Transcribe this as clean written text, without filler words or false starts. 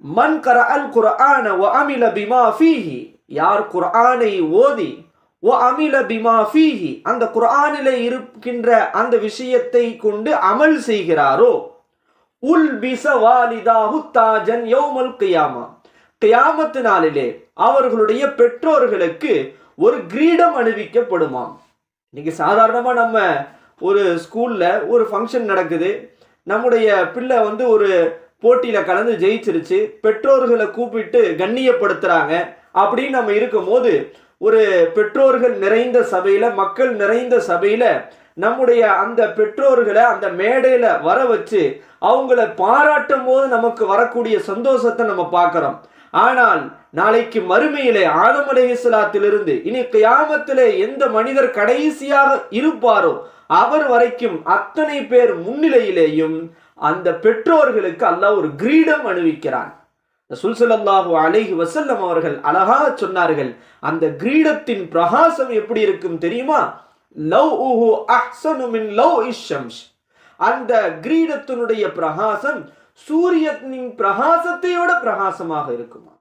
மன் கரஅல் குர்ஆன வ அமில பிமா ஃபீஹி, யார் குர்ஆனை ஓதி வ அமில பிமா ஃபீஹி, அந்த குர்ஆனிலே இருக்கின்ற அந்த விஷயத்தை கொண்டு அமல் செய்கிறாரோ, உல்பிஸ வாலிதாஹு தாஜன் யௌமல் கியாமா, கியாமத் நாளிலே அவர்களுடைய பெற்றோர்களுக்கு ஒரு கிரீடம் அணிவிக்கப்படுமாம். இன்னைக்கு சாதாரணமா நம்ம ஒரு ஸ்கூல்ல ஒரு ஃபங்க்ஷன் நடக்குது, நம்முடைய பிள்ளை ஒரு போட்டியில கலந்து ஜெயிச்சிருச்சு, பெற்றோர்களை கூப்பிட்டு கண்ணியப்படுத்துறாங்க அப்படின்னு நம்ம இருக்கும்போது, ஒரு பெற்றோர்கள் நிறைந்த சபையில, மக்கள் நிறைந்த சபையில நம்முடைய அந்த பெற்றோர்களை அந்த மேடையில வர வச்சு அவங்கள பாராட்டும் போது நமக்கு வரக்கூடிய சந்தோஷத்தை நம்ம பார்க்கிறோம். ஆனால் நாளைக்கு மறுமையிலே ஆதம் அலைஹிஸ்ஸலாத்திலிருந்து இனி கியாமத்திலே எந்த மனிதர் கடைசியாக இருப்பாரோ அவர் வரைக்கும் அத்தனை பேர் முன்னிலையிலேயும் அந்த பெற்றோர்களுக்கு அல்லாஹ் ஒரு கிரீடம் அணிவிக்கிறான். ரசூல் ஸல்லல்லாஹு அலைஹி வஸல்லம் அவர்கள் அழகாக சொன்னார்கள், அந்த கிரீடத்தின் பிரகாசம் எப்படி இருக்கும் தெரியுமா? லவ்உஹு அஹ்ஸனு மின் லவ்இஷ் ஷம்ஸ், அந்த கிரீடத்தினுடைய பிரகாசம் சூரியனின் பிரகாசத்தையோட பிரகாசமாக இருக்குமா.